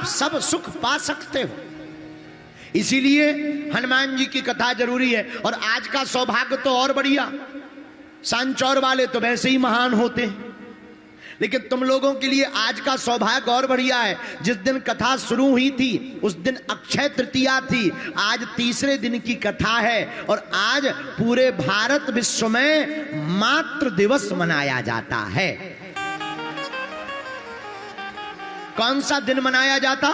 आप सब सुख पा सकते हो। इसीलिए हनुमान जी की कथा जरूरी है। और आज का सौभाग्य तो और बढ़िया, सांचौर वाले तो वैसे ही महान होते हैं, लेकिन तुम लोगों के लिए आज का सौभाग्य और बढ़िया है। जिस दिन कथा शुरू हुई थी उस दिन अक्षय तृतीया थी, आज तीसरे दिन की कथा है। और आज पूरे भारत विश्व में मातृ दिवस मनाया जाता है। कौन सा दिन मनाया जाता?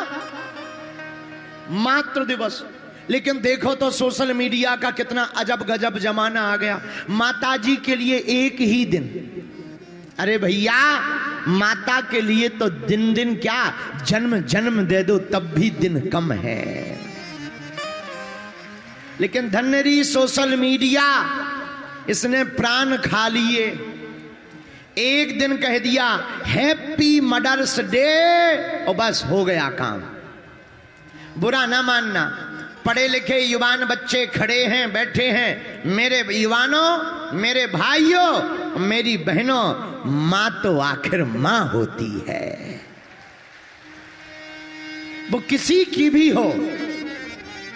मातृ दिवस। लेकिन देखो तो सोशल मीडिया का कितना अजब गजब जमाना आ गया। माताजी के लिए एक ही दिन। अरे भैया, माता के लिए तो दिन दिन क्या, जन्म जन्म दे दो तब भी दिन कम है। लेकिन धन्यरी सोशल मीडिया, इसने प्राण खा लिए। एक दिन कह दिया हैप्पी मदर्स डे और बस हो गया काम। बुरा ना मानना, पढ़े लिखे युवान बच्चे खड़े हैं, बैठे हैं। मेरे युवानों, मेरे भाइयों, मेरी बहनों, मां तो आखिर मां होती है। वो किसी की भी हो,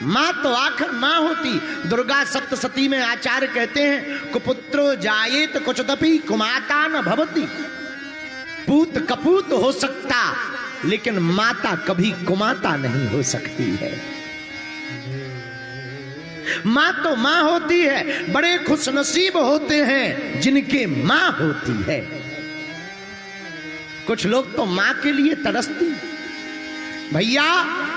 मां तो आखिर मां होती। दुर्गा सप्तशती में आचार्य कहते हैं कुपुत्रो जायेत कुचदपि कुमाता न भवति। पूत कपूत हो सकता, लेकिन माता कभी कुमाता नहीं हो सकती है। मां तो मां होती है। बड़े खुशनसीब होते हैं जिनके मां होती है। कुछ लोग तो मां के लिए तरसती। भैया,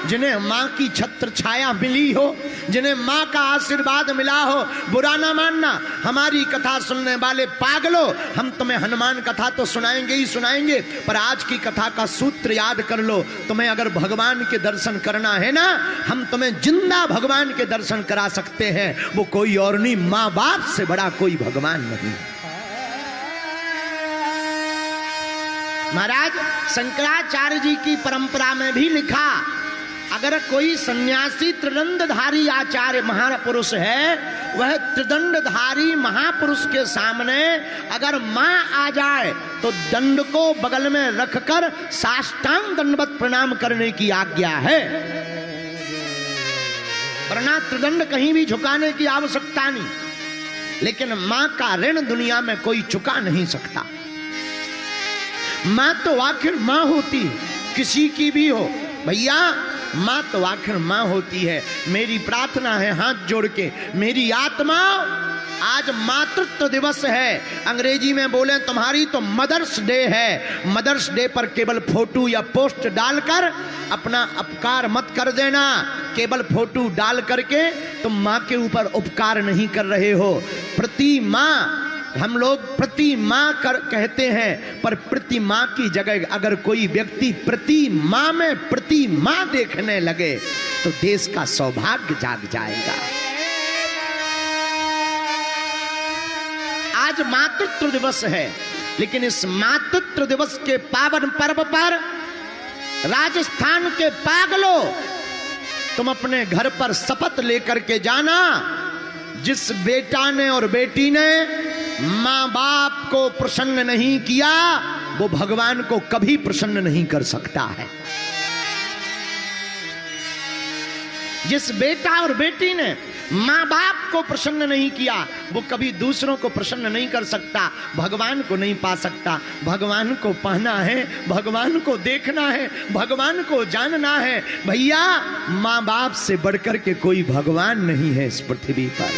जिन्हें मां की छत्र छाया मिली हो, जिन्हें मां का आशीर्वाद मिला हो, बुरा ना मानना। हमारी कथा सुनने वाले पागलों, हम तुम्हें हनुमान कथा तो सुनाएंगे ही सुनाएंगे, पर आज की कथा का सूत्र याद कर लो। तुम्हें अगर भगवान के दर्शन करना है ना, हम तुम्हें जिंदा भगवान के दर्शन करा सकते हैं। वो कोई और नहीं, मां बाप से बड़ा कोई भगवान नहीं। महाराज शंकराचार्य जी की परंपरा में भी लिखा, अगर कोई सन्यासी त्रिदंडधारी आचार्य महापुरुष है, वह त्रिदंडधारी महापुरुष के सामने अगर मां आ जाए तो दंड को बगल में रखकर साष्टांग दंडवत प्रणाम करने की आज्ञा है, वरना त्रिदंड कहीं भी झुकाने की आवश्यकता नहीं। लेकिन मां का ऋण दुनिया में कोई चुका नहीं सकता। मां तो आखिर मां होती, किसी की भी हो। भैया, मां तो आखिर मां होती है। मेरी प्रार्थना है हाथ जोड़ के, मेरी आत्मा, आज मातृत्व दिवस है। अंग्रेजी में बोले तुम्हारी तो मदर्स डे है। मदर्स डे पर केवल फोटो या पोस्ट डालकर अपना अपकार मत कर देना। केवल फोटो डाल करके तुम मां के ऊपर उपकार नहीं कर रहे हो। प्रति मां, हम लोग प्रति मां कहते हैं, पर प्रति मां की जगह अगर कोई व्यक्ति प्रति मां में प्रति मां देखने लगे तो देश का सौभाग्य जाग जाएगा। आज मातृत्व दिवस है, लेकिन इस मातृत्व दिवस के पावन पर्व पर राजस्थान के पागलों, तुम अपने घर पर शपथ लेकर के जाना, जिस बेटा ने और बेटी ने मां बाप को प्रसन्न नहीं किया, वो भगवान को कभी प्रसन्न नहीं कर सकता है। जिस बेटा और बेटी ने मां बाप को प्रसन्न नहीं किया, वो कभी दूसरों को प्रसन्न नहीं कर सकता, भगवान को नहीं पा सकता। भगवान को पाना है, भगवान को देखना है, भगवान को जानना है। भैया, मां बाप से बढ़कर के कोई भगवान नहीं है इस पृथ्वी पर।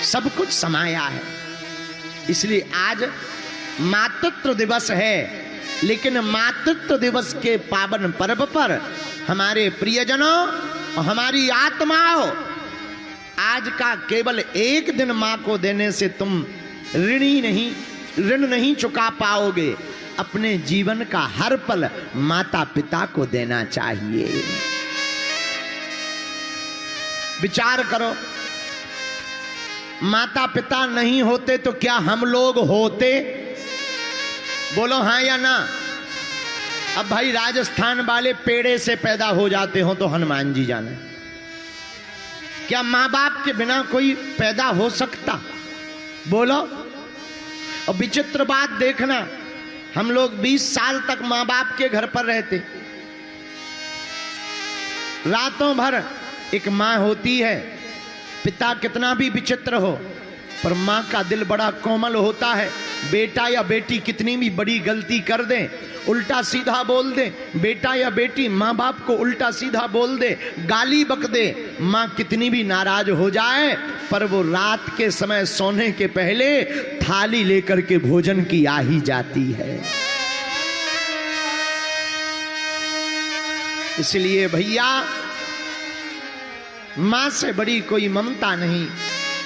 सब कुछ समाया है। इसलिए आज मातृत्व दिवस है, लेकिन मातृत्व दिवस के पावन पर्व पर हमारे प्रियजनों और हमारी आत्माओं, आज का केवल एक दिन मां को देने से तुम ऋण नहीं चुका पाओगे। अपने जीवन का हर पल माता पिता को देना चाहिए। विचार करो, माता पिता नहीं होते तो क्या हम लोग होते? बोलो हाँ या ना। अब भाई राजस्थान वाले पेड़े से पैदा हो जाते हो तो हनुमान जी जाने, क्या मां बाप के बिना कोई पैदा हो सकता? बोलो। और विचित्र बात देखना, हम लोग 20 साल तक माँ बाप के घर पर रहते, रातों भर एक माँ होती है, पिता कितना भी विचित्र हो पर माँ का दिल बड़ा कोमल होता है। बेटा या बेटी कितनी भी बड़ी गलती कर दे, उल्टा सीधा बोल दे, बेटा या बेटी माँ बाप को उल्टा सीधा बोल दे, गाली बक दे, माँ कितनी भी नाराज हो जाए पर वो रात के समय सोने के पहले थाली लेकर के भोजन की आ ही जाती है। इसलिए भैया माँ से बड़ी कोई ममता नहीं,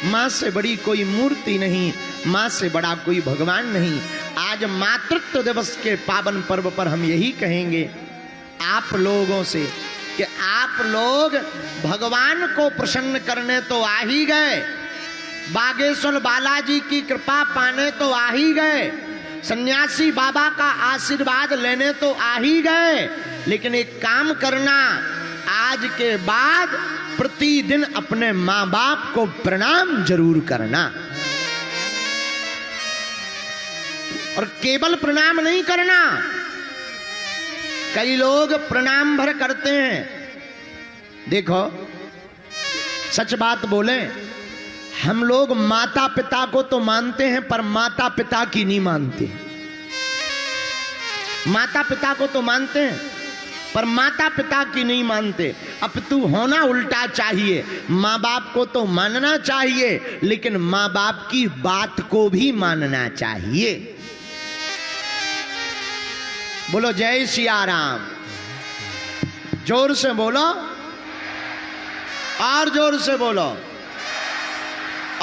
माँ से बड़ी कोई मूर्ति नहीं, माँ से बड़ा कोई भगवान नहीं। आज मातृत्व दिवस के पावन पर्व पर हम यही कहेंगे आप लोगों से कि आप लोग भगवान को प्रसन्न करने तो आ ही गए, बागेश्वर बालाजी की कृपा पाने तो आ ही गए, सन्यासी बाबा का आशीर्वाद लेने तो आ ही गए, लेकिन एक काम करना, आज के बाद प्रतिदिन अपने माँ बाप को प्रणाम जरूर करना। और केवल प्रणाम नहीं करना, कई लोग प्रणाम भर करते हैं। देखो सच बात बोले, हम लोग माता पिता को तो मानते हैं पर माता पिता की नहीं मानते। माता पिता को तो मानते हैं पर माता पिता की नहीं मानते। अब तू होना उल्टा चाहिए, माँ बाप को तो मानना चाहिए लेकिन माँ बाप की बात को भी मानना चाहिए। बोलो जय सिया राम, जोर से बोलो, और जोर से बोलो,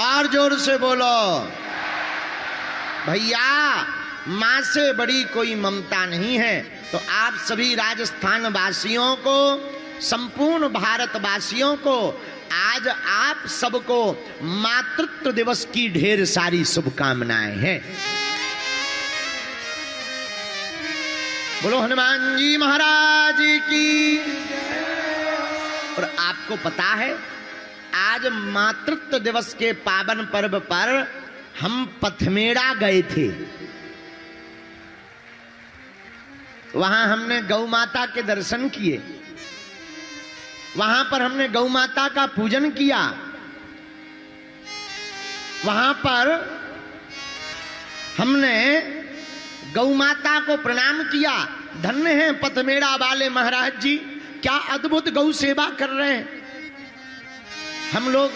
और जोर से बोलो। भैया मां से बड़ी कोई ममता नहीं है। तो आप सभी राजस्थान वासियों को, संपूर्ण भारत वासियों को आज आप सबको मातृत्व दिवस की ढेर सारी शुभकामनाएं हैं। बोलो हनुमान जी महाराज की। और आपको पता है आज मातृत्व दिवस के पावन पर्व पर हम पथमेड़ा गए थे। वहां हमने गौ माता के दर्शन किए, वहां पर हमने गौ माता का पूजन किया, वहां पर हमने गौ माता को प्रणाम किया। धन्य हैं पथमेड़ा वाले महाराज जी, क्या अद्भुत गौ सेवा कर रहे हैं। हम लोग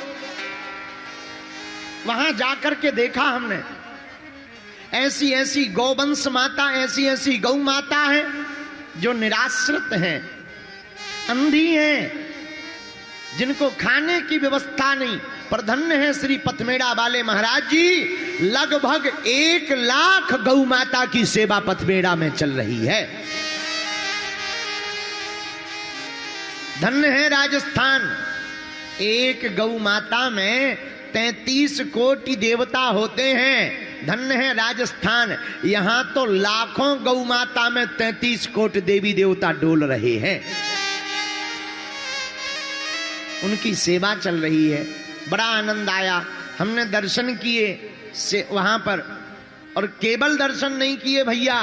वहां जाकर के देखा हमने, ऐसी ऐसी गौवंश माता, ऐसी ऐसी गौ माता है जो निराश्रित हैं, अंधी हैं, जिनको खाने की व्यवस्था नहीं। पर धन्य है श्री पथमेड़ा वाले महाराज जी, लगभग 1 लाख गौ माता की सेवा पथमेड़ा में चल रही है। धन्य है राजस्थान, एक गौ माता में 33 कोटि देवता होते हैं। धन्य है राजस्थान, यहां तो लाखों गौ माता में 33 कोटि देवी देवता डोल रहे हैं, उनकी सेवा चल रही है। बड़ा आनंद आया, हमने दर्शन किए से वहां पर, और केवल दर्शन नहीं किए भैया,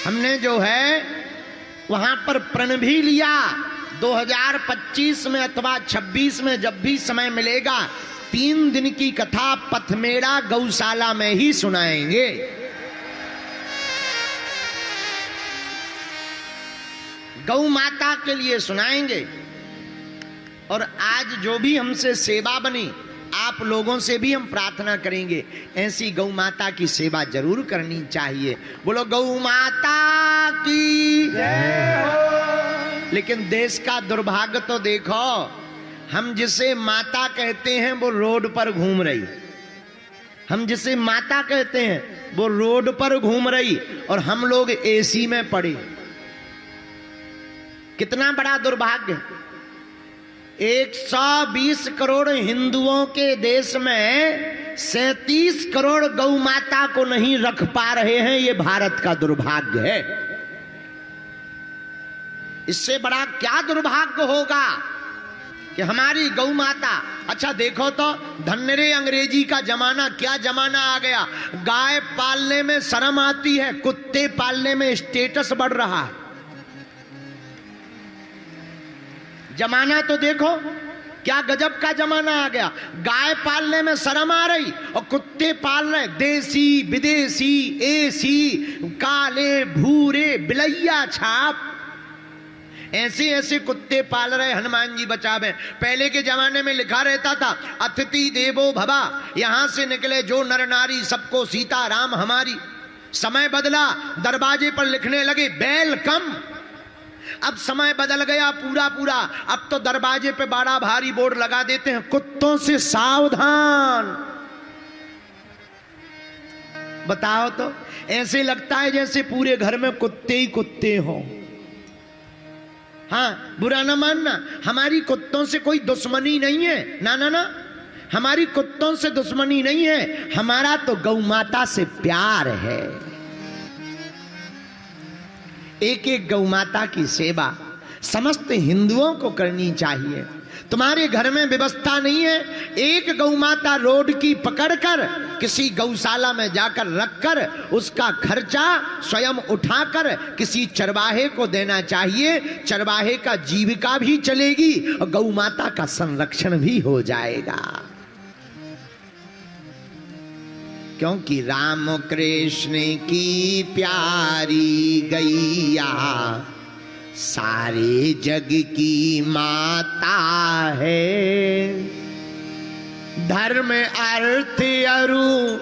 हमने जो है वहां पर प्रण भी लिया। 2025 में अथवा 26 में जब भी समय मिलेगा 3 दिन की कथा पथमेड़ा गौशाला में ही सुनाएंगे। गौ माता के लिए सुनाएंगे। और आज जो भी हमसे सेवा बनी, आप लोगों से भी हम प्रार्थना करेंगे ऐसी गौ माता की सेवा जरूर करनी चाहिए। बोलो गौ माता की जय हो। लेकिन देश का दुर्भाग्य तो देखो, हम जिसे माता कहते हैं वो रोड पर घूम रही, हम जिसे माता कहते हैं वो रोड पर घूम रही, और हम लोग एसी में पड़े। कितना बड़ा दुर्भाग्य। 120 करोड़ हिंदुओं के देश में 37 करोड़ गौ माता को नहीं रख पा रहे हैं, ये भारत का दुर्भाग्य है। इससे बड़ा क्या दुर्भाग्य होगा कि हमारी गौ माता। अच्छा देखो तो धन्यरे अंग्रेजी का जमाना, क्या जमाना आ गया। गाय पालने में शर्म आती है, कुत्ते पालने में स्टेटस बढ़ रहा है। जमाना तो देखो क्या गजब का जमाना आ गया। गाय पालने में शर्म आ रही और कुत्ते पाल रहे, देसी विदेशी, एसी, काले भूरे, बिलैया छाप, ऐसे ऐसे कुत्ते पाल रहे। हनुमान जी बचावे। पहले के जमाने में लिखा रहता था अतिथि देवो भवा, यहां से निकले जो नर नारी सबको सीता राम हमारी। समय बदला, दरवाजे पर लिखने लगे वेलकम। अब समय बदल गया पूरा पूरा। अब तो दरवाजे पे बड़ा भारी बोर्ड लगा देते हैं, कुत्तों से सावधान। बताओ तो, ऐसे लगता है जैसे पूरे घर में कुत्ते ही कुत्ते हो। हाँ, बुरा ना मानना, हमारी कुत्तों से कोई दुश्मनी नहीं है। ना ना ना, हमारी कुत्तों से दुश्मनी नहीं है, हमारा तो गौ माता से प्यार है। एक एक गौ माता की सेवा समस्त हिंदुओं को करनी चाहिए। तुम्हारे घर में व्यवस्था नहीं है, एक गौ माता रोड की पकड़कर किसी गौशाला में जाकर रखकर उसका खर्चा स्वयं उठाकर किसी चरवाहे को देना चाहिए। चरवाहे का जीविका भी चलेगी और गौ माता का संरक्षण भी हो जाएगा। क्योंकि राम कृष्ण की प्यारी गैया सारे जग की माता है। धर्म अर्थ अरु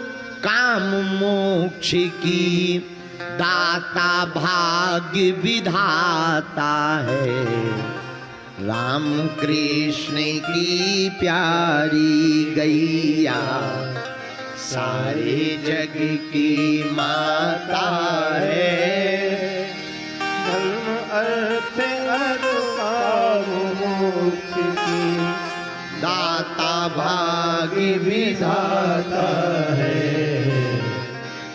काम मोक्ष की दाता भाग्य विधाता है। राम कृष्ण की प्यारी गैया सारे जग की माता है। धर्म अर्थ अरु काम मोक्ष की दाता भाग्य विधाता है।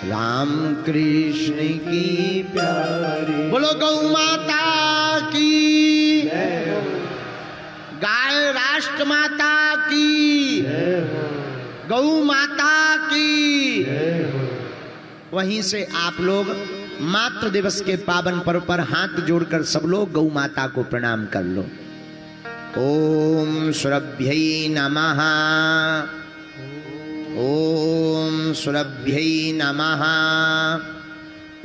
राम कृष्ण की प्यारी। बोलो गौ माता की, गाय राष्ट्र माता की, गौ माता की। वहीं से आप लोग मातृ दिवस के पावन पर्व पर हाथ जोड़कर सब लोग गौ माता को प्रणाम कर लो। ओम सुरभ्यै नमः, ओम सुरभ्यै नमः,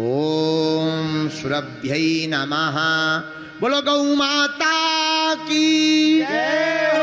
ओम सुरभ्यै नमः। बोलो गौ माता की जय।